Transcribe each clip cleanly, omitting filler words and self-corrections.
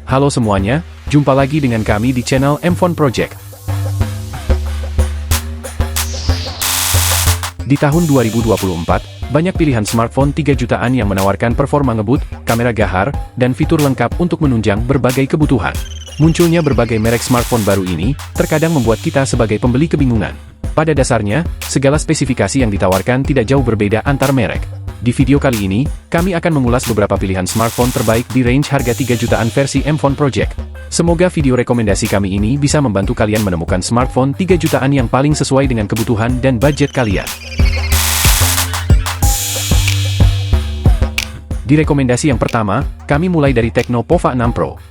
Halo semuanya, jumpa lagi dengan kami di channel M-Phone Project. Di tahun 2024, banyak pilihan smartphone 3 jutaan yang menawarkan performa ngebut, kamera gahar, dan fitur lengkap untuk menunjang berbagai kebutuhan. Munculnya berbagai merek smartphone baru ini, terkadang membuat kita sebagai pembeli kebingungan. Pada dasarnya, segala spesifikasi yang ditawarkan tidak jauh berbeda antar merek. Di video kali ini, kami akan mengulas beberapa pilihan smartphone terbaik di range harga 3 jutaan versi M-Phone Project. Semoga video rekomendasi kami ini bisa membantu kalian menemukan smartphone 3 jutaan yang paling sesuai dengan kebutuhan dan budget kalian. Di rekomendasi yang pertama, kami mulai dari Tecno Pova 6 Pro.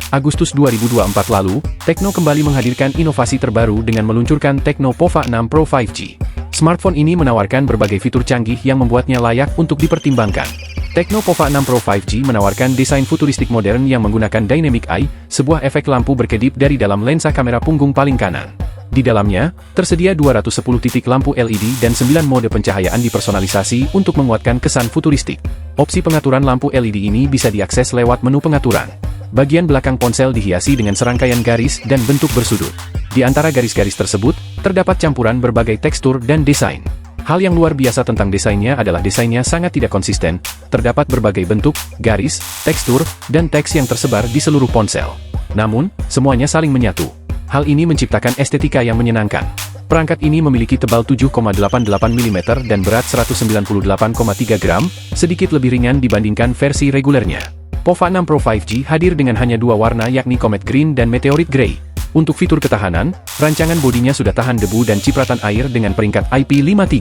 Agustus 2024 lalu, Tecno kembali menghadirkan inovasi terbaru dengan meluncurkan Tecno Pova 6 Pro 5G. Smartphone ini menawarkan berbagai fitur canggih yang membuatnya layak untuk dipertimbangkan. Tecno Pova 6 Pro 5G menawarkan desain futuristik modern yang menggunakan Dynamic Eye, sebuah efek lampu berkedip dari dalam lensa kamera punggung paling kanan. Di dalamnya, tersedia 210 titik lampu LED dan 9 mode pencahayaan dipersonalisasi untuk menguatkan kesan futuristik. Opsi pengaturan lampu LED ini bisa diakses lewat menu pengaturan. Bagian belakang ponsel dihiasi dengan serangkaian garis dan bentuk bersudut. Di antara garis-garis tersebut, terdapat campuran berbagai tekstur dan desain. Hal yang luar biasa tentang desainnya adalah desainnya sangat tidak konsisten, terdapat berbagai bentuk, garis, tekstur, dan teks yang tersebar di seluruh ponsel. Namun, semuanya saling menyatu. Hal ini menciptakan estetika yang menyenangkan. Perangkat ini memiliki tebal 7,88 mm dan berat 198,3 gram, sedikit lebih ringan dibandingkan versi regulernya. Pova 6 Pro 5G hadir dengan hanya dua warna yakni Comet Green dan Meteorite Grey. Untuk fitur ketahanan, rancangan bodinya sudah tahan debu dan cipratan air dengan peringkat IP53.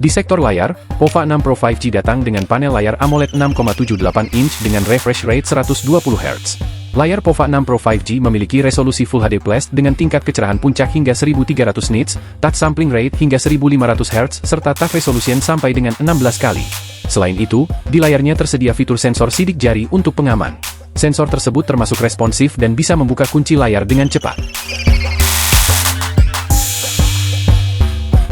Di sektor layar, Pova 6 Pro 5G datang dengan panel layar AMOLED 6,78 inch dengan refresh rate 120 Hz. Layar Pova 6 Pro 5G memiliki resolusi Full HD Plus dengan tingkat kecerahan puncak hingga 1300 nits, touch sampling rate hingga 1500 Hz, serta touch resolution sampai dengan 16 kali. Selain itu, di layarnya tersedia fitur sensor sidik jari untuk pengaman. Sensor tersebut termasuk responsif dan bisa membuka kunci layar dengan cepat.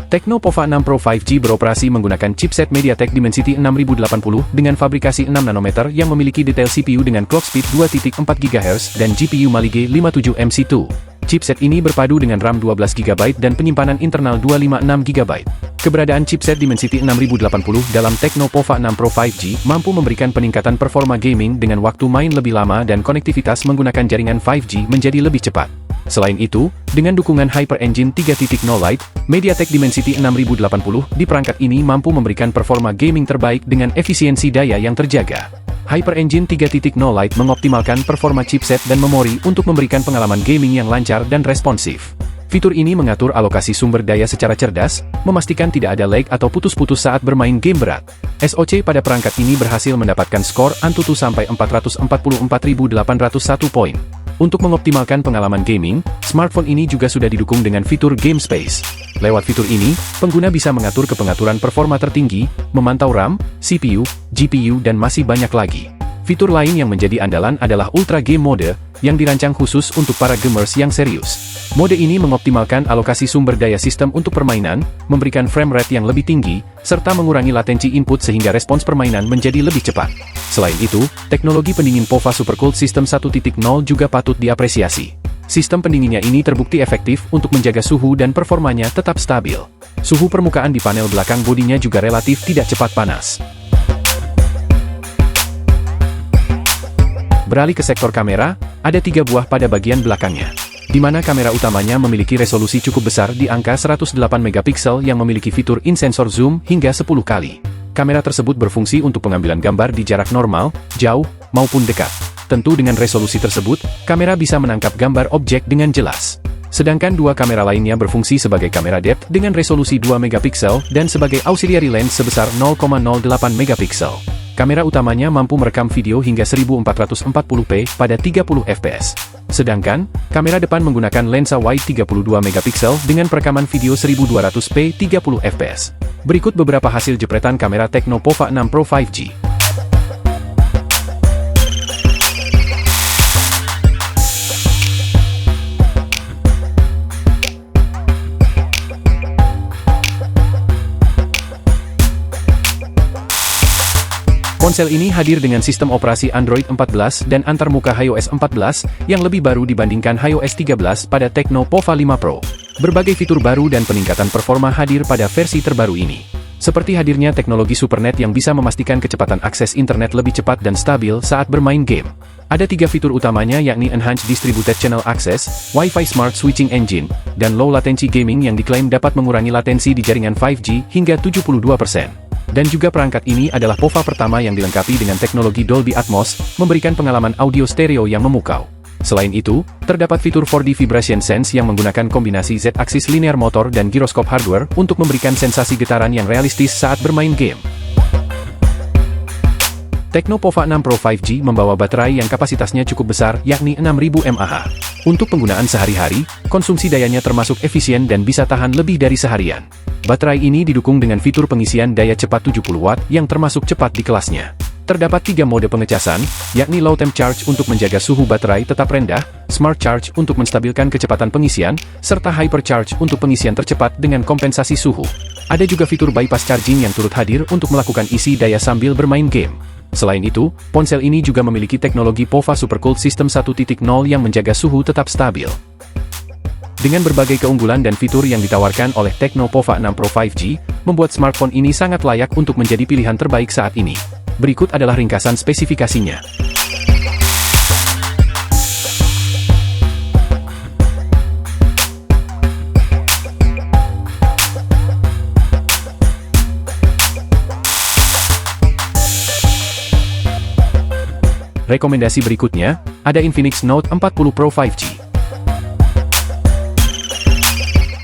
Tecno Pova 6 Pro 5G beroperasi menggunakan chipset MediaTek Dimensity 6080 dengan fabrikasi 6 nanometer yang memiliki detail CPU dengan clock speed 2.4 GHz dan GPU Mali G57MC2. Chipset ini berpadu dengan RAM 12 GB dan penyimpanan internal 256 GB. Keberadaan chipset Dimensity 6080 dalam Tecno Pova 6 Pro 5G mampu memberikan peningkatan performa gaming dengan waktu main lebih lama dan konektivitas menggunakan jaringan 5G menjadi lebih cepat. Selain itu, dengan dukungan HyperEngine 3.0 Lite, MediaTek Dimensity 6080 di perangkat ini mampu memberikan performa gaming terbaik dengan efisiensi daya yang terjaga. HyperEngine 3.0 Lite mengoptimalkan performa chipset dan memori untuk memberikan pengalaman gaming yang lancar dan responsif. Fitur ini mengatur alokasi sumber daya secara cerdas, memastikan tidak ada lag atau putus-putus saat bermain game berat. SoC pada perangkat ini berhasil mendapatkan skor Antutu sampai 444.801 poin. Untuk mengoptimalkan pengalaman gaming, smartphone ini juga sudah didukung dengan fitur Game Space. Lewat fitur ini, pengguna bisa mengatur kepengaturan performa tertinggi, memantau RAM, CPU, GPU dan masih banyak lagi. Fitur lain yang menjadi andalan adalah Ultra Game Mode, yang dirancang khusus untuk para gamers yang serius. Mode ini mengoptimalkan alokasi sumber daya sistem untuk permainan, memberikan frame rate yang lebih tinggi, serta mengurangi latensi input sehingga respons permainan menjadi lebih cepat. Selain itu, teknologi pendingin Pova Supercooled System 1.0 juga patut diapresiasi. Sistem pendinginnya ini terbukti efektif untuk menjaga suhu dan performanya tetap stabil. Suhu permukaan di panel belakang bodinya juga relatif tidak cepat panas. Beralih ke sektor kamera, ada 3 buah pada bagian belakangnya, di mana kamera utamanya memiliki resolusi cukup besar di angka 108 megapiksel yang memiliki fitur in-sensor zoom hingga 10 kali. Kamera tersebut berfungsi untuk pengambilan gambar di jarak normal, jauh, maupun dekat. Tentu dengan resolusi tersebut, kamera bisa menangkap gambar objek dengan jelas. Sedangkan 2 kamera lainnya berfungsi sebagai kamera depth dengan resolusi 2 megapiksel dan sebagai auxiliary lens sebesar 0,08 megapiksel. Kamera utamanya mampu merekam video hingga 1440p pada 30 fps. Sedangkan, kamera depan menggunakan lensa wide 32 megapiksel dengan perekaman video 1200p 30 fps. Berikut beberapa hasil jepretan kamera Tecno Pova 6 Pro 5G. Ponsel ini hadir dengan sistem operasi Android 14 dan antarmuka iOS 14 yang lebih baru dibandingkan iOS 13 pada Tecno Pova 5 Pro. Berbagai fitur baru dan peningkatan performa hadir pada versi terbaru ini. Seperti hadirnya teknologi SuperNet yang bisa memastikan kecepatan akses internet lebih cepat dan stabil saat bermain game. Ada 3 fitur utamanya yakni Enhanced Distributed Channel Access, Wi-Fi Smart Switching Engine, dan Low Latency Gaming yang diklaim dapat mengurangi latensi di jaringan 5G hingga 72%. Dan juga perangkat ini adalah Pova pertama yang dilengkapi dengan teknologi Dolby Atmos, memberikan pengalaman audio stereo yang memukau. Selain itu, terdapat fitur 4D Vibration Sense yang menggunakan kombinasi Z-axis linear motor dan giroskop hardware untuk memberikan sensasi getaran yang realistis saat bermain game. Tecno Pova 6 Pro 5G membawa baterai yang kapasitasnya cukup besar yakni 6000 mAh. Untuk penggunaan sehari-hari, konsumsi dayanya termasuk efisien dan bisa tahan lebih dari seharian. Baterai ini didukung dengan fitur pengisian daya cepat 70 Watt yang termasuk cepat di kelasnya. Terdapat 3 mode pengecasan, yakni Low Temp Charge untuk menjaga suhu baterai tetap rendah, Smart Charge untuk menstabilkan kecepatan pengisian, serta Hyper Charge untuk pengisian tercepat dengan kompensasi suhu. Ada juga fitur Bypass Charging yang turut hadir untuk melakukan isi daya sambil bermain game. Selain itu, ponsel ini juga memiliki teknologi Pova Supercooled System 1.0 yang menjaga suhu tetap stabil. Dengan berbagai keunggulan dan fitur yang ditawarkan oleh Tecno Pova 6 Pro 5G, membuat smartphone ini sangat layak untuk menjadi pilihan terbaik saat ini. Berikut adalah ringkasan spesifikasinya. Rekomendasi berikutnya, ada Infinix Note 40 Pro 5G.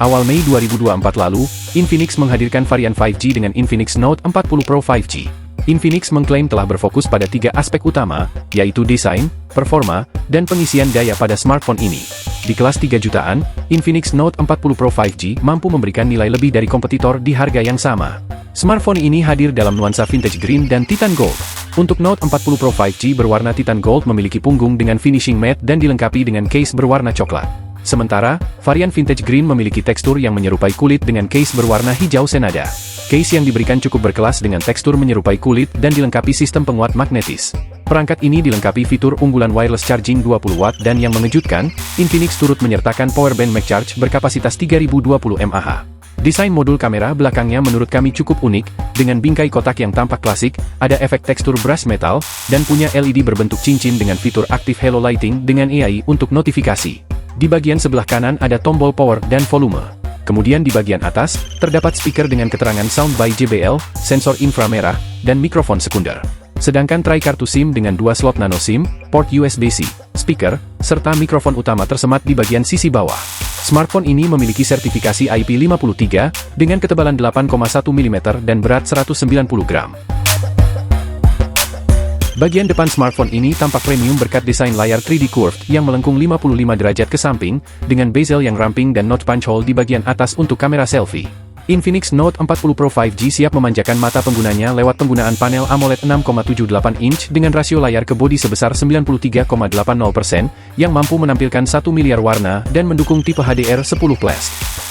Awal Mei 2024 lalu, Infinix menghadirkan varian 5G dengan Infinix Note 40 Pro 5G. Infinix mengklaim telah berfokus pada 3 aspek utama, yaitu desain, performa, dan pengisian daya pada smartphone ini. Di kelas 3 jutaan, Infinix Note 40 Pro 5G mampu memberikan nilai lebih dari kompetitor di harga yang sama. Smartphone ini hadir dalam nuansa vintage green dan Titan Gold. Untuk Note 40 Pro 5G berwarna Titan Gold memiliki punggung dengan finishing matte dan dilengkapi dengan case berwarna coklat. Sementara, varian vintage green memiliki tekstur yang menyerupai kulit dengan case berwarna hijau senada. Case yang diberikan cukup berkelas dengan tekstur menyerupai kulit dan dilengkapi sistem penguat magnetis. Perangkat ini dilengkapi fitur unggulan wireless charging 20 Watt dan yang mengejutkan, Infinix turut menyertakan powerbank MagCharge berkapasitas 3020 mAh. Desain modul kamera belakangnya menurut kami cukup unik, dengan bingkai kotak yang tampak klasik, ada efek tekstur brush metal, dan punya LED berbentuk cincin dengan fitur Active Halo Lighting dengan AI untuk notifikasi. Di bagian sebelah kanan ada tombol power dan volume. Kemudian di bagian atas, terdapat speaker dengan keterangan Sound by JBL, sensor inframerah, dan mikrofon sekunder. Sedangkan tray kartu SIM dengan 2 slot nano SIM, port USB-C, speaker, serta mikrofon utama tersemat di bagian sisi bawah. Smartphone ini memiliki sertifikasi IP53, dengan ketebalan 8,1 mm dan berat 190 gram. Bagian depan smartphone ini tampak premium berkat desain layar 3D curved yang melengkung 55 derajat ke samping, dengan bezel yang ramping dan notch punch hole di bagian atas untuk kamera selfie. Infinix Note 40 Pro 5G siap memanjakan mata penggunanya lewat penggunaan panel AMOLED 6,78 inch dengan rasio layar ke bodi sebesar 93,80%, yang mampu menampilkan 1 miliar warna dan mendukung tipe HDR10+.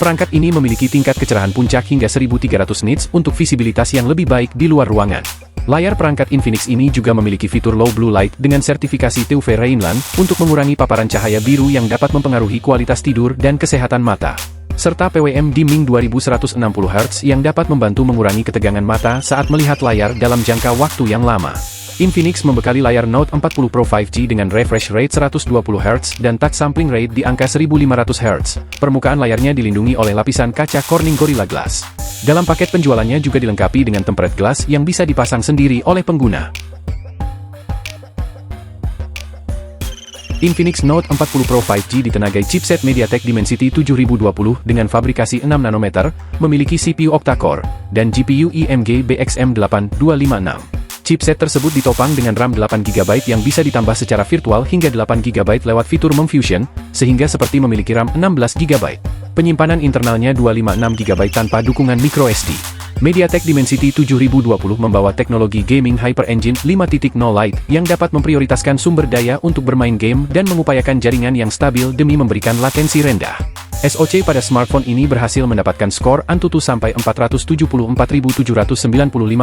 Perangkat ini memiliki tingkat kecerahan puncak hingga 1300 nits untuk visibilitas yang lebih baik di luar ruangan. Layar perangkat Infinix ini juga memiliki fitur Low Blue Light dengan sertifikasi TÜV Rheinland untuk mengurangi paparan cahaya biru yang dapat mempengaruhi kualitas tidur dan kesehatan mata. Serta PWM Dimming 2160 Hz yang dapat membantu mengurangi ketegangan mata saat melihat layar dalam jangka waktu yang lama. Infinix membekali layar Note 40 Pro 5G dengan refresh rate 120 Hz dan touch sampling rate di angka 1500 Hz. Permukaan layarnya dilindungi oleh lapisan kaca Corning Gorilla Glass. Dalam paket penjualannya juga dilengkapi dengan tempered glass yang bisa dipasang sendiri oleh pengguna. Infinix Note 40 Pro 5G ditenagai chipset MediaTek Dimensity 7020 dengan fabrikasi 6 nanometer, memiliki CPU octa-core, dan GPU IMG BXM8256. Chipset tersebut ditopang dengan RAM 8GB yang bisa ditambah secara virtual hingga 8GB lewat fitur Memfusion, sehingga seperti memiliki RAM 16GB. Penyimpanan internalnya 256GB tanpa dukungan microSD. MediaTek Dimensity 7020 membawa teknologi gaming Hyper Engine 5.0 Lite yang dapat memprioritaskan sumber daya untuk bermain game dan mengupayakan jaringan yang stabil demi memberikan latensi rendah. SoC pada smartphone ini berhasil mendapatkan skor Antutu sampai 474.795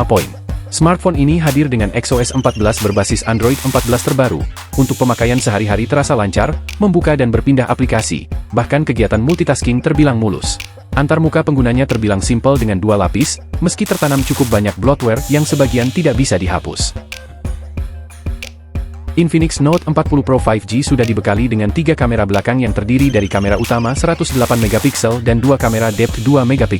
poin. Smartphone ini hadir dengan XOS 14 berbasis Android 14 terbaru. Untuk pemakaian sehari-hari terasa lancar, membuka dan berpindah aplikasi, bahkan kegiatan multitasking terbilang mulus. Antarmuka penggunanya terbilang simpel dengan 2 lapis, meski tertanam cukup banyak bloatware yang sebagian tidak bisa dihapus. Infinix Note 40 Pro 5G sudah dibekali dengan 3 kamera belakang yang terdiri dari kamera utama 108MP dan 2 kamera depth 2MP.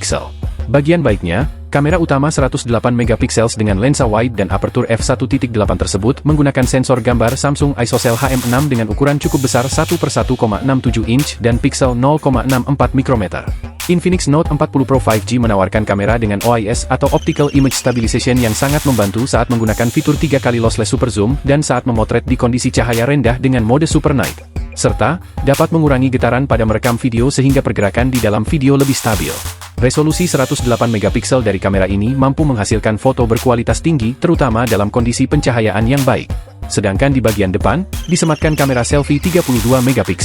Bagian baiknya, kamera utama 108MP dengan lensa wide dan aperture f1.8 tersebut menggunakan sensor gambar Samsung ISOCELL HM6 dengan ukuran cukup besar 1/1,67 inch dan piksel 0,64 mikrometer. Infinix Note 40 Pro 5G menawarkan kamera dengan OIS atau Optical Image Stabilization yang sangat membantu saat menggunakan fitur 3 kali lossless super zoom dan saat memotret di kondisi cahaya rendah dengan mode Super Night. Serta, dapat mengurangi getaran pada merekam video sehingga pergerakan di dalam video lebih stabil. Resolusi 108MP dari kamera ini mampu menghasilkan foto berkualitas tinggi terutama dalam kondisi pencahayaan yang baik. Sedangkan di bagian depan, disematkan kamera selfie 32MP.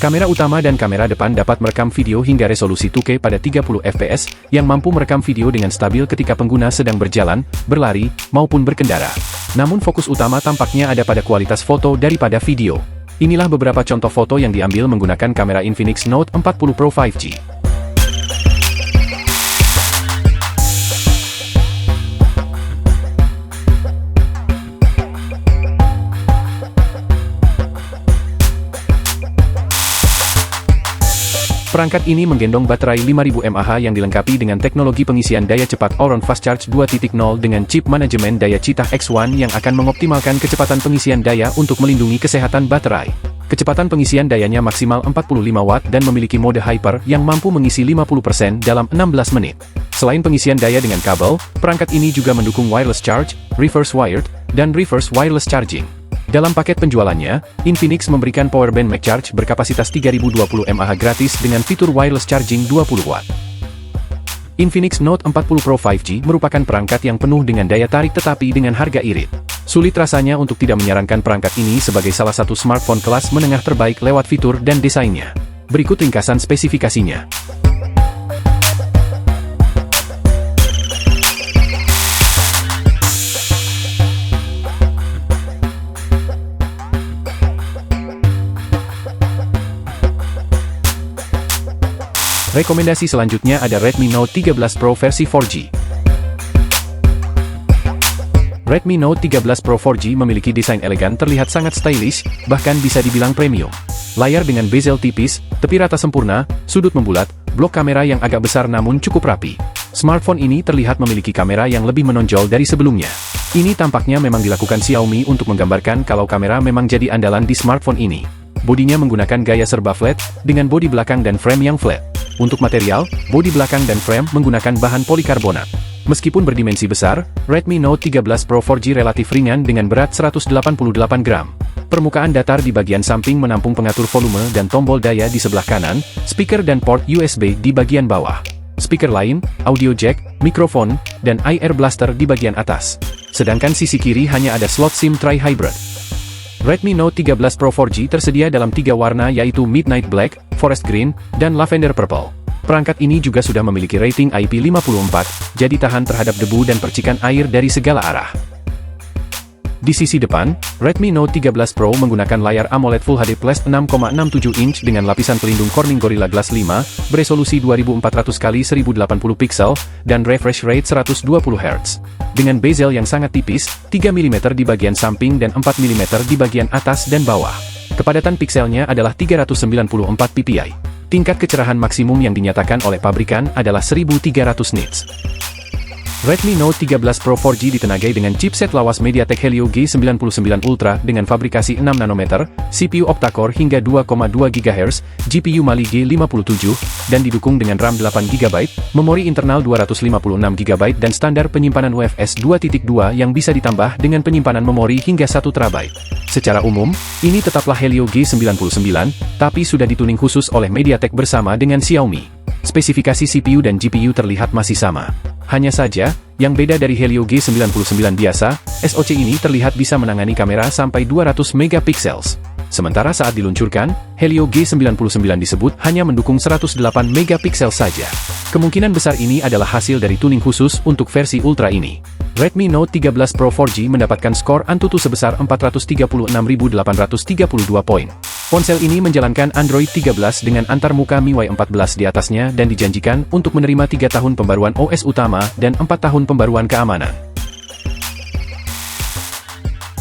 Kamera utama dan kamera depan dapat merekam video hingga resolusi 2K pada 30fps, yang mampu merekam video dengan stabil ketika pengguna sedang berjalan, berlari, maupun berkendara. Namun fokus utama tampaknya ada pada kualitas foto daripada video. Inilah beberapa contoh foto yang diambil menggunakan kamera Infinix Note 40 Pro 5G. Perangkat ini menggendong baterai 5000 mAh yang dilengkapi dengan teknologi pengisian daya cepat All-Round Fast Charge 2.0 dengan chip manajemen daya Qitah X1 yang akan mengoptimalkan kecepatan pengisian daya untuk melindungi kesehatan baterai. Kecepatan pengisian dayanya maksimal 45 Watt dan memiliki mode Hyper yang mampu mengisi 50% dalam 16 menit. Selain pengisian daya dengan kabel, perangkat ini juga mendukung wireless charge, reverse wired, dan reverse wireless charging. Dalam paket penjualannya, Infinix memberikan powerbank MagCharge berkapasitas 3020 mAh gratis dengan fitur wireless charging 20 Watt. Infinix Note 40 Pro 5G merupakan perangkat yang penuh dengan daya tarik tetapi dengan harga irit. Sulit rasanya untuk tidak menyarankan perangkat ini sebagai salah satu smartphone kelas menengah terbaik lewat fitur dan desainnya. Berikut ringkasan spesifikasinya. Rekomendasi selanjutnya ada Redmi Note 13 Pro versi 4G. Redmi Note 13 Pro 4G memiliki desain elegan terlihat sangat stylish, bahkan bisa dibilang premium. Layar dengan bezel tipis, tepi rata sempurna, sudut membulat, blok kamera yang agak besar namun cukup rapi. Smartphone ini terlihat memiliki kamera yang lebih menonjol dari sebelumnya. Ini tampaknya memang dilakukan Xiaomi untuk menggambarkan kalau kamera memang jadi andalan di smartphone ini. Bodinya menggunakan gaya serba flat, dengan bodi belakang dan frame yang flat. Untuk material, bodi belakang dan frame menggunakan bahan polikarbonat. Meskipun berdimensi besar, Redmi Note 13 Pro 4G relatif ringan dengan berat 188 gram. Permukaan datar di bagian samping menampung pengatur volume dan tombol daya di sebelah kanan, speaker dan port USB di bagian bawah. Speaker lain, audio jack, mikrofon, dan IR blaster di bagian atas. Sedangkan sisi kiri hanya ada slot SIM tri-hybrid. Redmi Note 13 Pro 4G tersedia dalam 3 warna yaitu Midnight Black, Forest Green, dan Lavender Purple. Perangkat ini juga sudah memiliki rating IP54, jadi tahan terhadap debu dan percikan air dari segala arah. Di sisi depan, Redmi Note 13 Pro menggunakan layar AMOLED Full HD Plus 6,67 inch dengan lapisan pelindung Corning Gorilla Glass 5, beresolusi 2400x1080 pixel, dan refresh rate 120 Hz. Dengan bezel yang sangat tipis, 3 mm di bagian samping dan 4 mm di bagian atas dan bawah. Kepadatan pikselnya adalah 394 ppi. Tingkat kecerahan maksimum yang dinyatakan oleh pabrikan adalah 1300 nits. Redmi Note 13 Pro 4G ditenagai dengan chipset lawas MediaTek Helio G99 Ultra dengan fabrikasi 6 nanometer, CPU octa-core hingga 2,2 GHz, GPU Mali G57, dan didukung dengan RAM 8GB, memori internal 256GB dan standar penyimpanan UFS 2.2 yang bisa ditambah dengan penyimpanan memori hingga 1 TB. Secara umum, ini tetaplah Helio G99, tapi sudah dituning khusus oleh MediaTek bersama dengan Xiaomi. Spesifikasi CPU dan GPU terlihat masih sama. Hanya saja, yang beda dari Helio G99 biasa, SoC ini terlihat bisa menangani kamera sampai 200 megapiksel. Sementara saat diluncurkan, Helio G99 disebut hanya mendukung 108 megapiksel saja. Kemungkinan besar ini adalah hasil dari tuning khusus untuk versi Ultra ini. Redmi Note 13 Pro 4G mendapatkan skor Antutu sebesar 436.832 poin. Ponsel ini menjalankan Android 13 dengan antarmuka MIUI 14 di atasnya dan dijanjikan untuk menerima 3 tahun pembaruan OS utama dan 4 tahun pembaruan keamanan.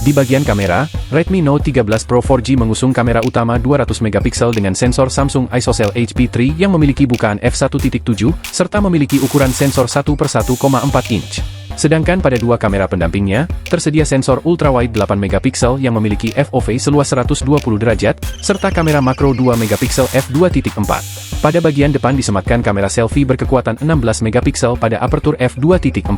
Di bagian kamera, Redmi Note 13 Pro 4G mengusung kamera utama 200 megapiksel dengan sensor Samsung ISOCELL HP3 yang memiliki bukaan f1.7 serta memiliki ukuran sensor 1/1,4 inch. Sedangkan pada dua kamera pendampingnya, tersedia sensor ultrawide 8 megapiksel yang memiliki FOV seluas 120 derajat, serta kamera makro 2 megapiksel f2.4. Pada bagian depan disematkan kamera selfie berkekuatan 16 megapiksel pada apertur f2.4.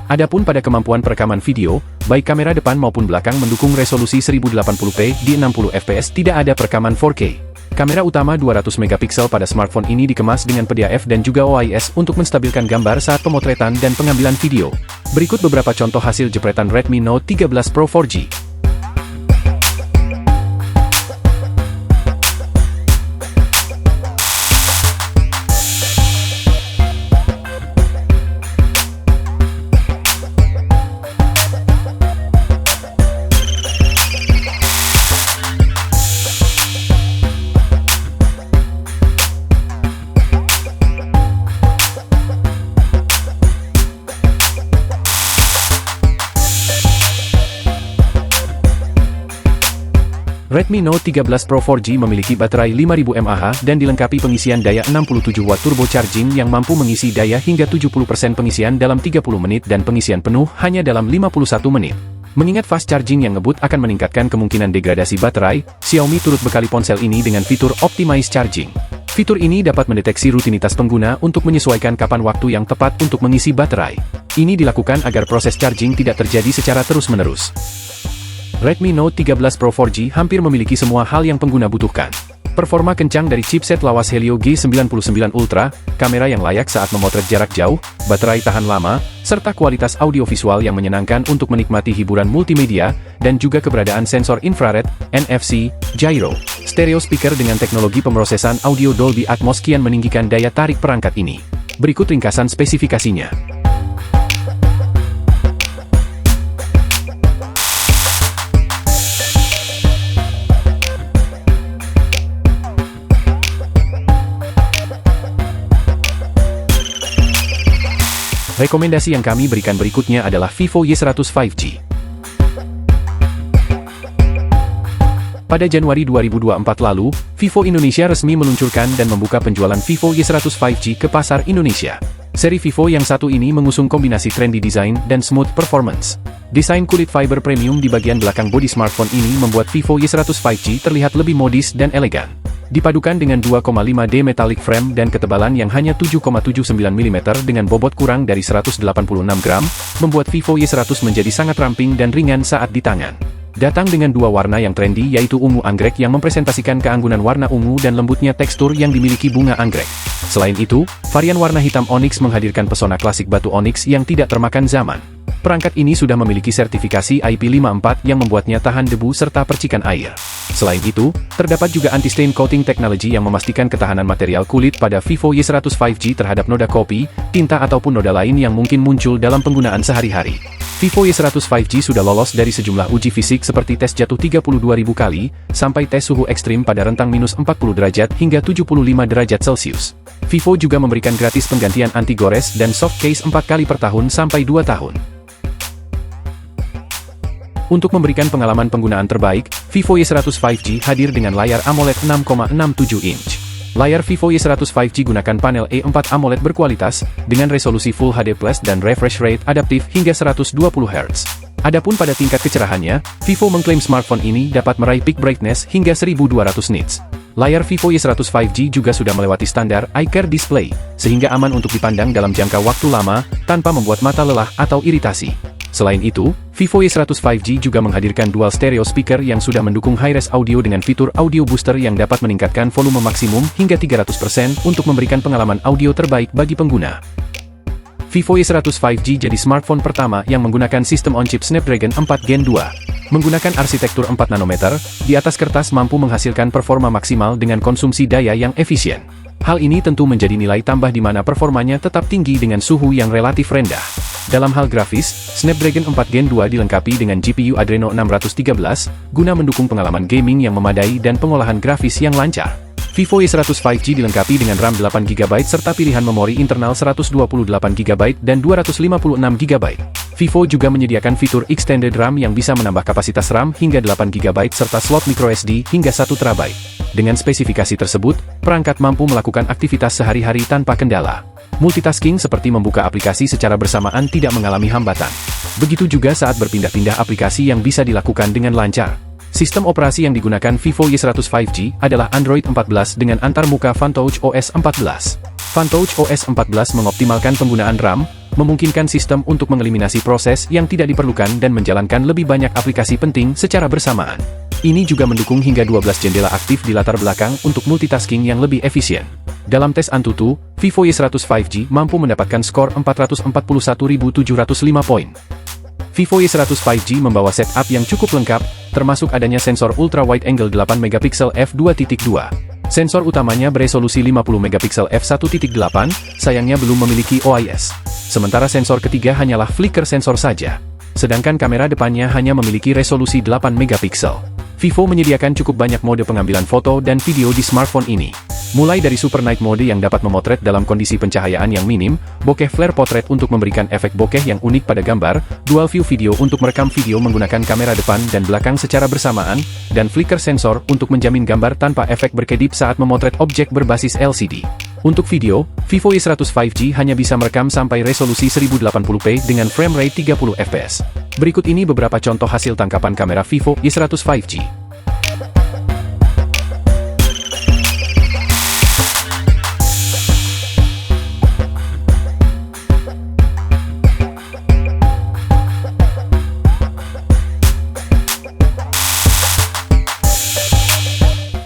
Adapun pada kemampuan perekaman video, baik kamera depan maupun belakang mendukung resolusi 1080p di 60 fps, tidak ada perekaman 4K. Kamera utama 200 megapiksel pada smartphone ini dikemas dengan PDAF dan juga OIS untuk menstabilkan gambar saat pemotretan dan pengambilan video. Berikut beberapa contoh hasil jepretan Redmi Note 13 Pro 4G. Redmi Note 13 Pro 4G memiliki baterai 5000 mAh dan dilengkapi pengisian daya 67 Watt turbo charging yang mampu mengisi daya hingga 70% pengisian dalam 30 menit dan pengisian penuh hanya dalam 51 menit. Mengingat fast charging yang ngebut akan meningkatkan kemungkinan degradasi baterai, Xiaomi turut bekali ponsel ini dengan fitur Optimize Charging. Fitur ini dapat mendeteksi rutinitas pengguna untuk menyesuaikan kapan waktu yang tepat untuk mengisi baterai. Ini dilakukan agar proses charging tidak terjadi secara terus-menerus. Redmi Note 13 Pro 4G hampir memiliki semua hal yang pengguna butuhkan. Performa kencang dari chipset lawas Helio G99 Ultra, kamera yang layak saat memotret jarak jauh, baterai tahan lama, serta kualitas audiovisual yang menyenangkan untuk menikmati hiburan multimedia, dan juga keberadaan sensor infrared, NFC, gyro, stereo speaker dengan teknologi pemrosesan audio Dolby Atmos kian meninggikan daya tarik perangkat ini. Berikut ringkasan spesifikasinya. Rekomendasi yang kami berikan berikutnya adalah Vivo Y100 5G. Pada Januari 2024 lalu, Vivo Indonesia resmi meluncurkan dan membuka penjualan Vivo Y100 5G ke pasar Indonesia. Seri Vivo yang satu ini mengusung kombinasi trendy design dan smooth performance. Desain kulit fiber premium di bagian belakang bodi smartphone ini membuat Vivo Y100 5G terlihat lebih modis dan elegan. Dipadukan dengan 2,5D metallic frame dan ketebalan yang hanya 7,79 mm dengan bobot kurang dari 186 gram, membuat Vivo Y100 menjadi sangat ramping dan ringan saat di tangan. Datang dengan dua warna yang trendy yaitu ungu anggrek yang mempresentasikan keanggunan warna ungu dan lembutnya tekstur yang dimiliki bunga anggrek. Selain itu, varian warna hitam onyx menghadirkan pesona klasik batu onyx yang tidak termakan zaman. Perangkat ini sudah memiliki sertifikasi IP54 yang membuatnya tahan debu serta percikan air. Selain itu, terdapat juga anti-stain coating technology yang memastikan ketahanan material kulit pada Vivo Y100 5G terhadap noda kopi, tinta ataupun noda lain yang mungkin muncul dalam penggunaan sehari-hari. Vivo Y100 5G sudah lolos dari sejumlah uji fisik seperti tes jatuh 32.000 kali, sampai tes suhu ekstrim pada rentang minus 40 derajat hingga 75 derajat Celcius. Vivo juga memberikan gratis penggantian anti gores dan soft case 4 kali per tahun sampai 2 tahun. Untuk memberikan pengalaman penggunaan terbaik, Vivo Y100 5G hadir dengan layar AMOLED 6,67 inch. Layar Vivo Y100 5G gunakan panel E4 AMOLED berkualitas, dengan resolusi Full HD Plus dan refresh rate adaptif hingga 120 Hz. Adapun pada tingkat kecerahannya, Vivo mengklaim smartphone ini dapat meraih peak brightness hingga 1200 nits. Layar Vivo Y100 5G juga sudah melewati standar iCare Display, sehingga aman untuk dipandang dalam jangka waktu lama, tanpa membuat mata lelah atau iritasi. Selain itu, Vivo Y100 5G juga menghadirkan dual stereo speaker yang sudah mendukung high-res audio dengan fitur audio booster yang dapat meningkatkan volume maksimum hingga 300% untuk memberikan pengalaman audio terbaik bagi pengguna. Vivo Y100 5G jadi smartphone pertama yang menggunakan sistem on-chip Snapdragon 4 Gen 2. Menggunakan arsitektur 4 nanometer, di atas kertas mampu menghasilkan performa maksimal dengan konsumsi daya yang efisien. Hal ini tentu menjadi nilai tambah di mana performanya tetap tinggi dengan suhu yang relatif rendah. Dalam hal grafis, Snapdragon 4 Gen 2 dilengkapi dengan GPU Adreno 613, guna mendukung pengalaman gaming yang memadai dan pengolahan grafis yang lancar. Vivo Y100 5G dilengkapi dengan RAM 8GB serta pilihan memori internal 128GB dan 256GB. Vivo juga menyediakan fitur Extended RAM yang bisa menambah kapasitas RAM hingga 8GB serta slot microSD hingga 1TB. Dengan spesifikasi tersebut, perangkat mampu melakukan aktivitas sehari-hari tanpa kendala. Multitasking seperti membuka aplikasi secara bersamaan tidak mengalami hambatan. Begitu juga saat berpindah-pindah aplikasi yang bisa dilakukan dengan lancar. Sistem operasi yang digunakan Vivo Y100 5G adalah Android 14 dengan antarmuka FunTouch OS 14. FunTouch OS 14 mengoptimalkan penggunaan RAM, memungkinkan sistem untuk mengeliminasi proses yang tidak diperlukan dan menjalankan lebih banyak aplikasi penting secara bersamaan. Ini juga mendukung hingga 12 jendela aktif di latar belakang untuk multitasking yang lebih efisien. Dalam tes Antutu, Vivo Y100 5G mampu mendapatkan skor 441.705 poin. Vivo Y100 5G membawa setup yang cukup lengkap, termasuk adanya sensor ultra wide angle 8MP f2.2. Sensor utamanya beresolusi 50MP f1.8, sayangnya belum memiliki OIS. Sementara sensor ketiga hanyalah flicker sensor saja. Sedangkan kamera depannya hanya memiliki resolusi 8MP. Vivo menyediakan cukup banyak mode pengambilan foto dan video di smartphone ini. Mulai dari Super Night Mode yang dapat memotret dalam kondisi pencahayaan yang minim, bokeh flare potret untuk memberikan efek bokeh yang unik pada gambar, Dual View Video untuk merekam video menggunakan kamera depan dan belakang secara bersamaan, dan flicker sensor untuk menjamin gambar tanpa efek berkedip saat memotret objek berbasis LCD. Untuk video, Vivo Y100 5G hanya bisa merekam sampai resolusi 1080p dengan frame rate 30 fps. Berikut ini beberapa contoh hasil tangkapan kamera Vivo Y100 5G.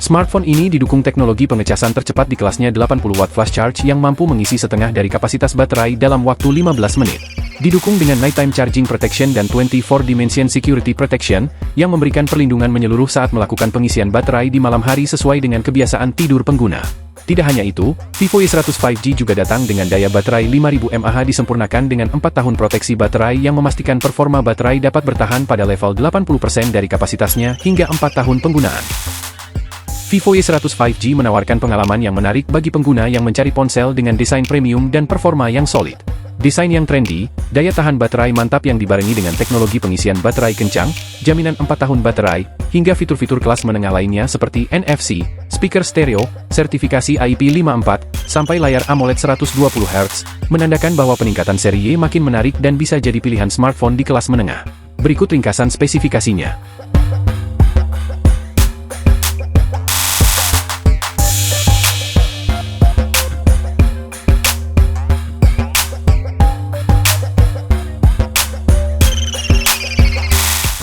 Smartphone ini didukung teknologi pengecasan tercepat di kelasnya 80W flash charge yang mampu mengisi setengah dari kapasitas baterai dalam waktu 15 menit. Didukung dengan Nighttime Charging Protection dan 24 Dimension Security Protection, yang memberikan perlindungan menyeluruh saat melakukan pengisian baterai di malam hari sesuai dengan kebiasaan tidur pengguna. Tidak hanya itu, Vivo Y100 5G juga datang dengan daya baterai 5000 mAh disempurnakan dengan 4 tahun proteksi baterai yang memastikan performa baterai dapat bertahan pada level 80% dari kapasitasnya hingga 4 tahun penggunaan. Vivo Y100 5G menawarkan pengalaman yang menarik bagi pengguna yang mencari ponsel dengan desain premium dan performa yang solid. Desain yang trendy, daya tahan baterai mantap yang dibarengi dengan teknologi pengisian baterai kencang, jaminan 4 tahun baterai, hingga fitur-fitur kelas menengah lainnya seperti NFC, speaker stereo, sertifikasi IP54, sampai layar AMOLED 120Hz, menandakan bahwa peningkatan seri Y makin menarik dan bisa jadi pilihan smartphone di kelas menengah. Berikut ringkasan spesifikasinya.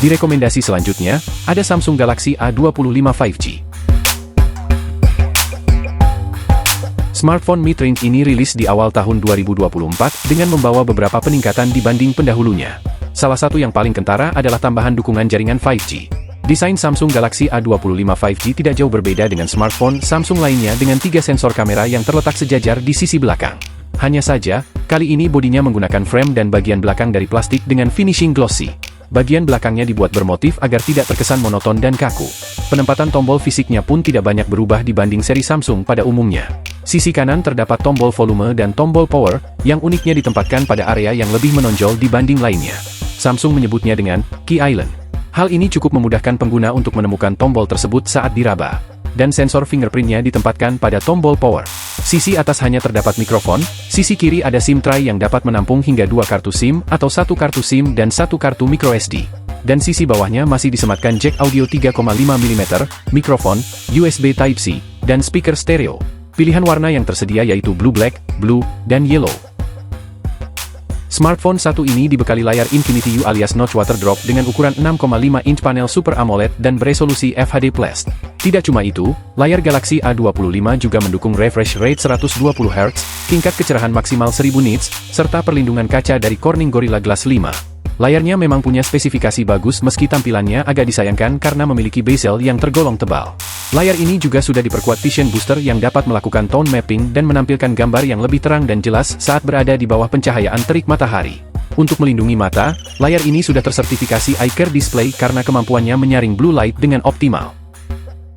Di rekomendasi selanjutnya, ada Samsung Galaxy A25 5G. Smartphone mid-range ini rilis di awal tahun 2024 dengan membawa beberapa peningkatan dibanding pendahulunya. Salah satu yang paling kentara adalah tambahan dukungan jaringan 5G. Desain Samsung Galaxy A25 5G tidak jauh berbeda dengan smartphone Samsung lainnya dengan 3 sensor kamera yang terletak sejajar di sisi belakang. Hanya saja, kali ini bodinya menggunakan frame dan bagian belakang dari plastik dengan finishing glossy. Bagian belakangnya dibuat bermotif agar tidak terkesan monoton dan kaku. Penempatan tombol fisiknya pun tidak banyak berubah dibanding seri Samsung pada umumnya. Sisi kanan terdapat tombol volume dan tombol power, yang uniknya ditempatkan pada area yang lebih menonjol dibanding lainnya. Samsung menyebutnya dengan Key Island. Hal ini cukup memudahkan pengguna untuk menemukan tombol tersebut saat diraba. Dan sensor fingerprintnya ditempatkan pada tombol power. Sisi atas hanya terdapat mikrofon, sisi kiri ada SIM tray yang dapat menampung hingga 2 kartu SIM atau 1 kartu SIM dan 1 kartu microSD. Dan sisi bawahnya masih disematkan jack audio 3,5mm, mikrofon, USB Type-C, dan speaker stereo. Pilihan warna yang tersedia yaitu blue black, blue, dan yellow. Smartphone satu ini dibekali layar Infinity U alias Notch Water Drop dengan ukuran 6,5 inch panel Super AMOLED dan beresolusi FHD+. Tidak cuma itu, layar Galaxy A25 juga mendukung refresh rate 120Hz, tingkat kecerahan maksimal 1000 nits, serta perlindungan kaca dari Corning Gorilla Glass 5. Layarnya memang punya spesifikasi bagus meski tampilannya agak disayangkan karena memiliki bezel yang tergolong tebal. Layar ini juga sudah diperkuat Vision Booster yang dapat melakukan tone mapping dan menampilkan gambar yang lebih terang dan jelas saat berada di bawah pencahayaan terik matahari. Untuk melindungi mata, layar ini sudah tersertifikasi Eye Care Display karena kemampuannya menyaring blue light dengan optimal.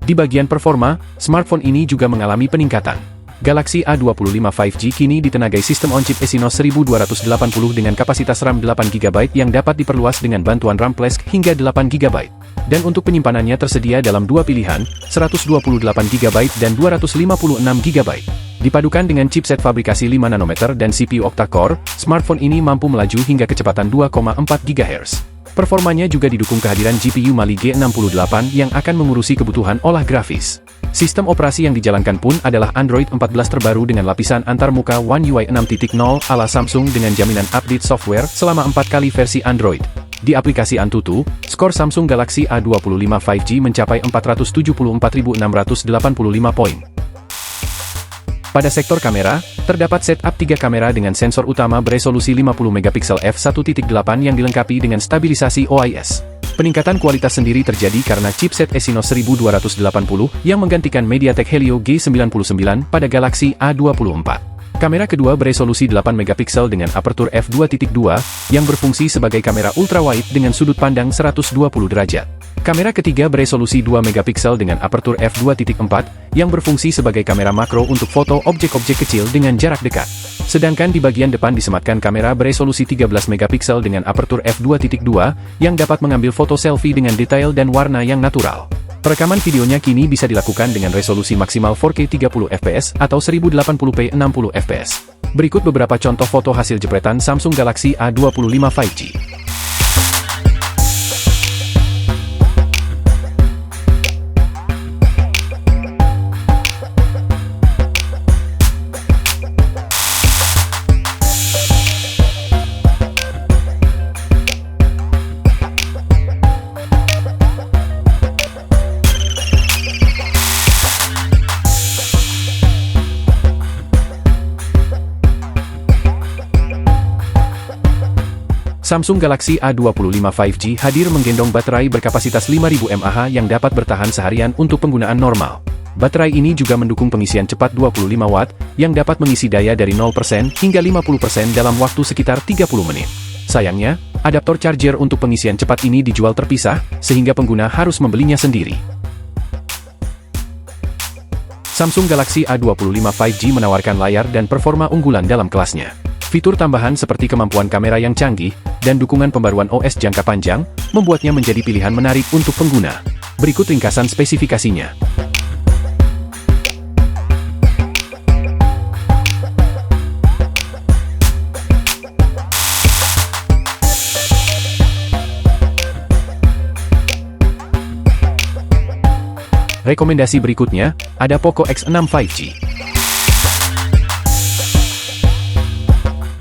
Di bagian performa, smartphone ini juga mengalami peningkatan. Galaxy A25 5G kini ditenagai sistem on-chip Exynos 1280 dengan kapasitas RAM 8GB yang dapat diperluas dengan bantuan RAM Flash hingga 8GB. Dan untuk penyimpanannya tersedia dalam dua pilihan, 128GB dan 256GB. Dipadukan dengan chipset fabrikasi 5 nanometer dan CPU octa-core, smartphone ini mampu melaju hingga kecepatan 2,4 GHz. Performanya juga didukung kehadiran GPU Mali G68 yang akan mengurusi kebutuhan olah grafis. Sistem operasi yang dijalankan pun adalah Android 14 terbaru dengan lapisan antarmuka One UI 6.0 ala Samsung dengan jaminan update software selama 4 kali versi Android. Di aplikasi Antutu, skor Samsung Galaxy A25 5G mencapai 474.685 poin. Pada sektor kamera, terdapat setup 3 kamera dengan sensor utama beresolusi 50 megapiksel f1.8 yang dilengkapi dengan stabilisasi OIS. Peningkatan kualitas sendiri terjadi karena chipset Exynos 1280 yang menggantikan MediaTek Helio G99 pada Galaxy A24. Kamera kedua beresolusi 8 megapiksel dengan apertur f2.2 yang berfungsi sebagai kamera ultrawide dengan sudut pandang 120 derajat. Kamera ketiga beresolusi 2 megapiksel dengan apertur f2.4 yang berfungsi sebagai kamera makro untuk foto objek-objek kecil dengan jarak dekat. Sedangkan di bagian depan disematkan kamera beresolusi 13 megapiksel dengan apertur f2.2 yang dapat mengambil foto selfie dengan detail dan warna yang natural. Perekaman videonya kini bisa dilakukan dengan resolusi maksimal 4K 30 fps atau 1080p 60 fps. Berikut beberapa contoh foto hasil jepretan Samsung Galaxy A25 5G. Samsung Galaxy A25 5G hadir menggendong baterai berkapasitas 5000 mAh yang dapat bertahan seharian untuk penggunaan normal. Baterai ini juga mendukung pengisian cepat 25 Watt, yang dapat mengisi daya dari 0% hingga 50% dalam waktu sekitar 30 menit. Sayangnya, adaptor charger untuk pengisian cepat ini dijual terpisah, sehingga pengguna harus membelinya sendiri. Samsung Galaxy A25 5G menawarkan layar dan performa unggulan dalam kelasnya. Fitur tambahan seperti kemampuan kamera yang canggih, dan dukungan pembaruan OS jangka panjang, membuatnya menjadi pilihan menarik untuk pengguna. Berikut ringkasan spesifikasinya. Rekomendasi berikutnya, ada Poco X6 5G.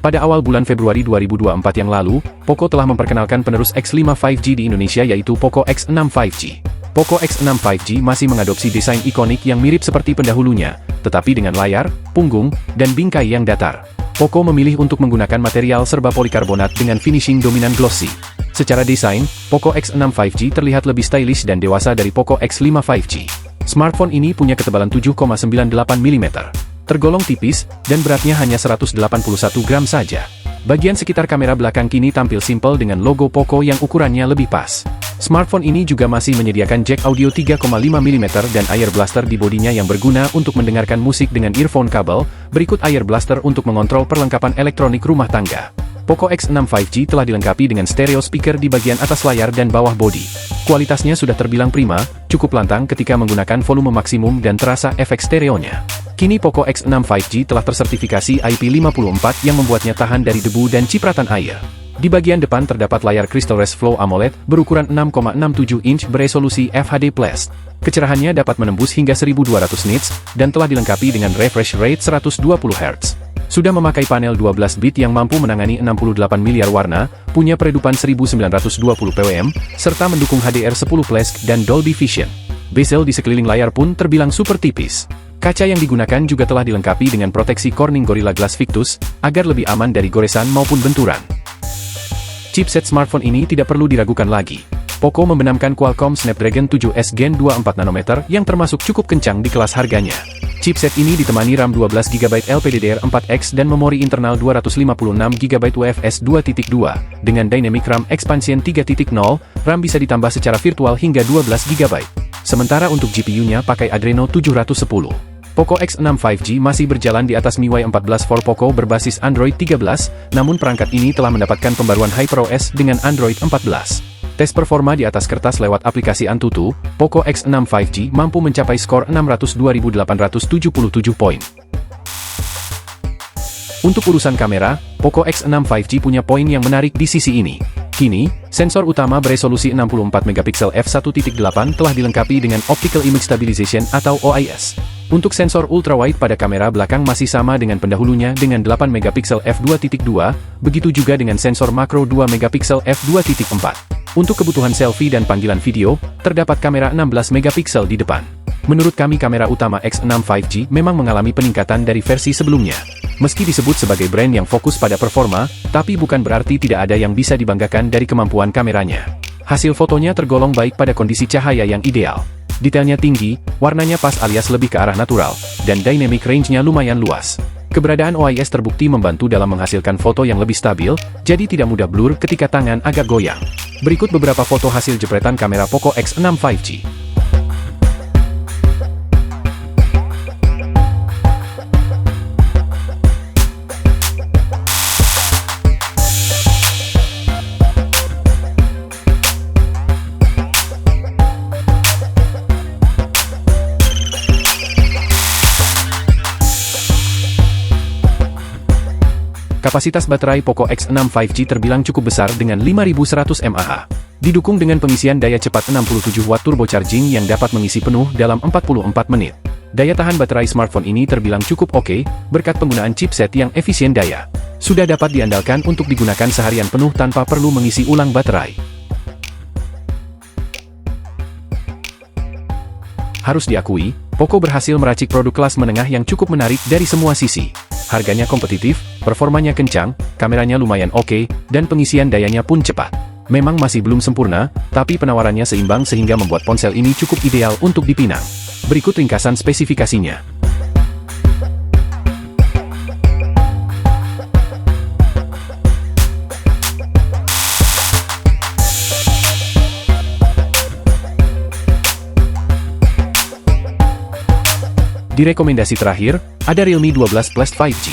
Pada awal bulan Februari 2024 yang lalu, Poco telah memperkenalkan penerus X5 5G di Indonesia yaitu Poco X6 5G. Poco X6 5G masih mengadopsi desain ikonik yang mirip seperti pendahulunya, tetapi dengan layar, punggung, dan bingkai yang datar. Poco memilih untuk menggunakan material serba polikarbonat dengan finishing dominan glossy. Secara desain, Poco X6 5G terlihat lebih stylish dan dewasa dari Poco X5 5G. Smartphone ini punya ketebalan 7,98 mm. Tergolong tipis, dan beratnya hanya 181 gram saja. Bagian sekitar kamera belakang kini tampil simpel dengan logo Poco yang ukurannya lebih pas. Smartphone ini juga masih menyediakan jack audio 3,5 mm dan air blaster di bodinya yang berguna untuk mendengarkan musik dengan earphone kabel. Berikut air blaster untuk mengontrol perlengkapan elektronik rumah tangga. Poco X6 5G telah dilengkapi dengan stereo speaker di bagian atas layar dan bawah bodi. Kualitasnya sudah terbilang prima, cukup lantang ketika menggunakan volume maksimum dan terasa efek stereonya. Kini Poco X6 5G telah tersertifikasi IP54 yang membuatnya tahan dari debu dan cipratan air. Di bagian depan terdapat layar Crystal Res Flow AMOLED berukuran 6,67 inch beresolusi FHD+. Kecerahannya dapat menembus hingga 1200 nits, dan telah dilengkapi dengan refresh rate 120 Hz. Sudah memakai panel 12 bit yang mampu menangani 68 miliar warna, punya peredupan 1920 pwm, serta mendukung HDR10 Plus dan Dolby Vision. Bezel di sekeliling layar pun terbilang super tipis. Kaca yang digunakan juga telah dilengkapi dengan proteksi Corning Gorilla Glass Victus, agar lebih aman dari goresan maupun benturan. Chipset smartphone ini tidak perlu diragukan lagi. Poco membenamkan Qualcomm Snapdragon 7S Gen 2 4 nanometer yang termasuk cukup kencang di kelas harganya. Chipset ini ditemani RAM 12GB LPDDR4X dan memori internal 256GB UFS 2.2. Dengan Dynamic RAM Expansion 3.0, RAM bisa ditambah secara virtual hingga 12GB. Sementara untuk GPU-nya pakai Adreno 710. Poco X6 5G masih berjalan di atas MIUI 14 for Poco berbasis Android 13, namun perangkat ini telah mendapatkan pembaruan HyperOS dengan Android 14. Tes performa di atas kertas lewat aplikasi Antutu, Poco X6 5G mampu mencapai skor 602.877 poin. Untuk urusan kamera, Poco X6 5G punya poin yang menarik di sisi ini. Kini, sensor utama beresolusi 64MP f1.8 telah dilengkapi dengan Optical Image Stabilization atau OIS. Untuk sensor ultrawide pada kamera belakang masih sama dengan pendahulunya dengan 8MP f2.2, begitu juga dengan sensor makro 2MP f2.4. Untuk kebutuhan selfie dan panggilan video, terdapat kamera 16MP di depan. Menurut kami kamera utama X6 5G memang mengalami peningkatan dari versi sebelumnya. Meski disebut sebagai brand yang fokus pada performa, tapi bukan berarti tidak ada yang bisa dibanggakan dari kemampuan kameranya. Hasil fotonya tergolong baik pada kondisi cahaya yang ideal. Detailnya tinggi, warnanya pas alias lebih ke arah natural, dan dynamic range-nya lumayan luas. Keberadaan OIS terbukti membantu dalam menghasilkan foto yang lebih stabil, jadi tidak mudah blur ketika tangan agak goyang. Berikut beberapa foto hasil jepretan kamera Poco X6 5G. Kapasitas baterai Poco X6 5G terbilang cukup besar dengan 5100 mAh. Didukung dengan pengisian daya cepat 67 Watt turbocharging yang dapat mengisi penuh dalam 44 menit. Daya tahan baterai smartphone ini terbilang cukup oke, berkat penggunaan chipset yang efisien daya. Sudah dapat diandalkan untuk digunakan seharian penuh tanpa perlu mengisi ulang baterai. Harus diakui, Poco berhasil meracik produk kelas menengah yang cukup menarik dari semua sisi. Harganya kompetitif, performanya kencang, kameranya lumayan oke, dan pengisian dayanya pun cepat. Memang masih belum sempurna, tapi penawarannya seimbang sehingga membuat ponsel ini cukup ideal untuk dipinang. Berikut ringkasan spesifikasinya. Di rekomendasi terakhir, ada Realme 12 Plus 5G.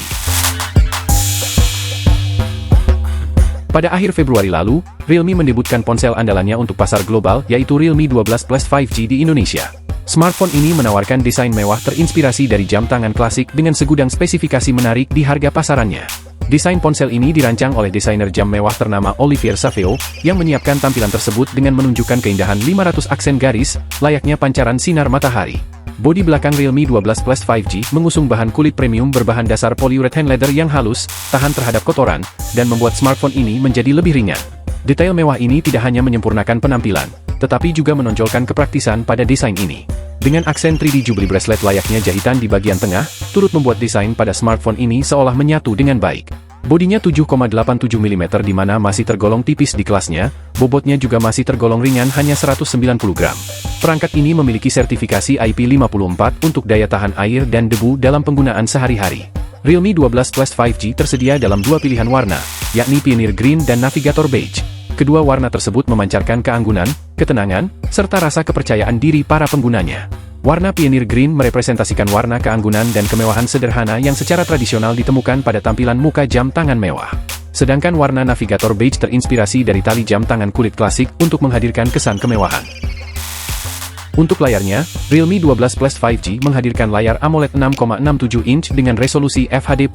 Pada akhir Februari lalu, Realme mendebutkan ponsel andalannya untuk pasar global, yaitu Realme 12 Plus 5G di Indonesia. Smartphone ini menawarkan desain mewah terinspirasi dari jam tangan klasik dengan segudang spesifikasi menarik di harga pasarannya. Desain ponsel ini dirancang oleh desainer jam mewah ternama Olivier Saveo, yang menyiapkan tampilan tersebut dengan menunjukkan keindahan 500 aksen garis, layaknya pancaran sinar matahari. Bodi belakang Realme 12 Plus 5G mengusung bahan kulit premium berbahan dasar polyurethane leather yang halus, tahan terhadap kotoran, dan membuat smartphone ini menjadi lebih ringan. Detail mewah ini tidak hanya menyempurnakan penampilan, tetapi juga menonjolkan kepraktisan pada desain ini. Dengan aksen 3D Jubilee bracelet layaknya jahitan di bagian tengah, turut membuat desain pada smartphone ini seolah menyatu dengan baik. Bodinya 7,87 mm di mana masih tergolong tipis di kelasnya, bobotnya juga masih tergolong ringan hanya 190 gram. Perangkat ini memiliki sertifikasi IP54 untuk daya tahan air dan debu dalam penggunaan sehari-hari. Realme 12 Plus 5G tersedia dalam dua pilihan warna, yakni Pioneer Green dan Navigator Beige. Kedua warna tersebut memancarkan keanggunan, ketenangan, serta rasa kepercayaan diri para penggunanya. Warna Pioneer Green merepresentasikan warna keanggunan dan kemewahan sederhana yang secara tradisional ditemukan pada tampilan muka jam tangan mewah. Sedangkan warna Navigator Beige terinspirasi dari tali jam tangan kulit klasik untuk menghadirkan kesan kemewahan. Untuk layarnya, Realme 12 Plus 5G menghadirkan layar AMOLED 6,67 inch dengan resolusi FHD+.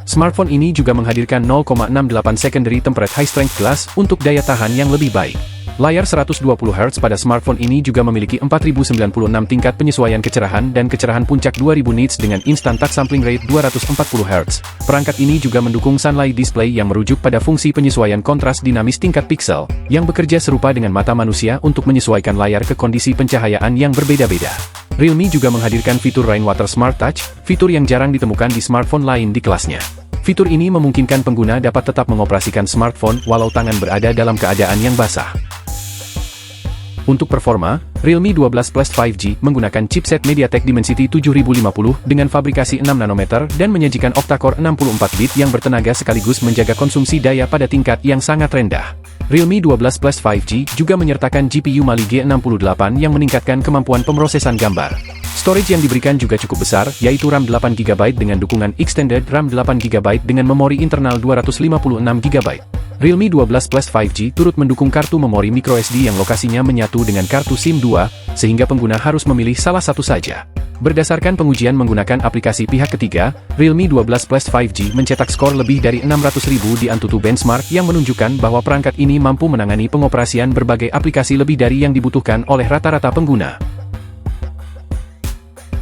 Smartphone ini juga menghadirkan 0,68 secondary tempered high strength glass untuk daya tahan yang lebih baik. Layar 120Hz pada smartphone ini juga memiliki 4096 tingkat penyesuaian kecerahan dan kecerahan puncak 2000 nits dengan instant touch sampling rate 240Hz. Perangkat ini juga mendukung Sunlight Display yang merujuk pada fungsi penyesuaian kontras dinamis tingkat piksel, yang bekerja serupa dengan mata manusia untuk menyesuaikan layar ke kondisi pencahayaan yang berbeda-beda. Realme juga menghadirkan fitur Rainwater Smart Touch, fitur yang jarang ditemukan di smartphone lain di kelasnya. Fitur ini memungkinkan pengguna dapat tetap mengoperasikan smartphone walau tangan berada dalam keadaan yang basah. Untuk performa, Realme 12 Plus 5G menggunakan chipset MediaTek Dimensity 7050 dengan fabrikasi 6 nanometer dan menyajikan octa-core 64-bit yang bertenaga sekaligus menjaga konsumsi daya pada tingkat yang sangat rendah. Realme 12 Plus 5G juga menyertakan GPU Mali G68 yang meningkatkan kemampuan pemrosesan gambar. Storage yang diberikan juga cukup besar, yaitu RAM 8GB dengan dukungan Extended RAM 8GB dengan memori internal 256GB. Realme 12 Plus 5G turut mendukung kartu memori microSD yang lokasinya menyatu dengan kartu SIM 2, sehingga pengguna harus memilih salah satu saja. Berdasarkan pengujian menggunakan aplikasi pihak ketiga, Realme 12 Plus 5G mencetak skor lebih dari 600.000 di AnTuTu Benchmark yang menunjukkan bahwa perangkat ini mampu menangani pengoperasian berbagai aplikasi lebih dari yang dibutuhkan oleh rata-rata pengguna.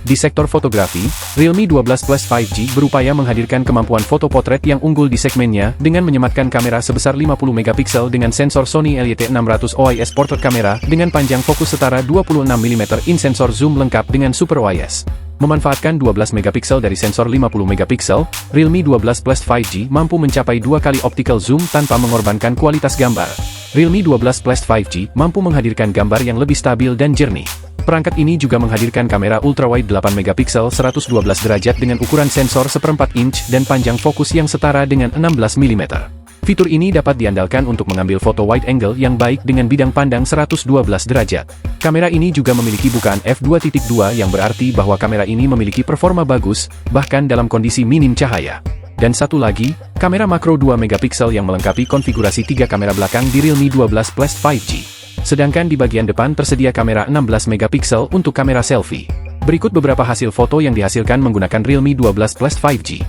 Di sektor fotografi, Realme 12 Plus 5G berupaya menghadirkan kemampuan foto potret yang unggul di segmennya dengan menyematkan kamera sebesar 50 megapiksel dengan sensor Sony LYT600 OIS portrait kamera dengan panjang fokus setara 26 mm in sensor zoom lengkap dengan Super OIS. Memanfaatkan 12 megapiksel dari sensor 50 megapiksel, Realme 12 Plus 5G mampu mencapai 2 kali optical zoom tanpa mengorbankan kualitas gambar. Realme 12 Plus 5G mampu menghadirkan gambar yang lebih stabil dan jernih. Perangkat ini juga menghadirkan kamera ultrawide 8 megapiksel 112 derajat dengan ukuran sensor 1/4 inch dan panjang fokus yang setara dengan 16 mm. Fitur ini dapat diandalkan untuk mengambil foto wide angle yang baik dengan bidang pandang 112 derajat. Kamera ini juga memiliki bukaan f2.2 yang berarti bahwa kamera ini memiliki performa bagus, bahkan dalam kondisi minim cahaya. Dan satu lagi, kamera makro 2 megapiksel yang melengkapi konfigurasi 3 kamera belakang di Realme 12 Plus 5G. Sedangkan di bagian depan tersedia kamera 16 megapiksel untuk kamera selfie. Berikut beberapa hasil foto yang dihasilkan menggunakan Realme 12 Plus 5G.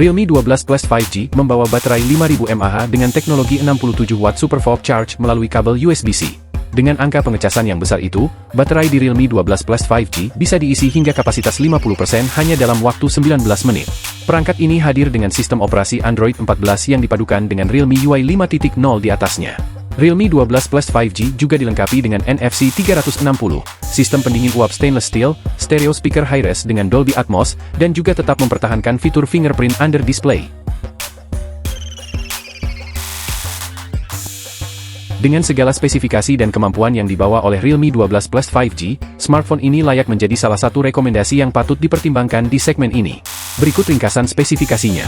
Realme 12 Plus 5G membawa baterai 5000 mAh dengan teknologi 67 watt Super Fast Charge melalui kabel USB-C. Dengan angka pengecasan yang besar itu, baterai di Realme 12 Plus 5G bisa diisi hingga kapasitas 50% hanya dalam waktu 19 menit. Perangkat ini hadir dengan sistem operasi Android 14 yang dipadukan dengan Realme UI 5.0 di atasnya. Realme 12 Plus 5G juga dilengkapi dengan NFC 360, sistem pendingin uap stainless steel, stereo speaker hi-res dengan Dolby Atmos, dan juga tetap mempertahankan fitur fingerprint under display. Dengan segala spesifikasi dan kemampuan yang dibawa oleh Realme 12 Plus 5G, smartphone ini layak menjadi salah satu rekomendasi yang patut dipertimbangkan di segmen ini. Berikut ringkasan spesifikasinya.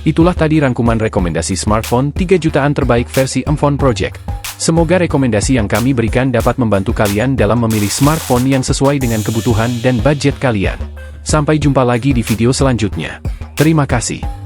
Itulah tadi rangkuman rekomendasi smartphone 3 jutaan terbaik versi M-Phone Project. Semoga rekomendasi yang kami berikan dapat membantu kalian dalam memilih smartphone yang sesuai dengan kebutuhan dan budget kalian. Sampai jumpa lagi di video selanjutnya. Terima kasih.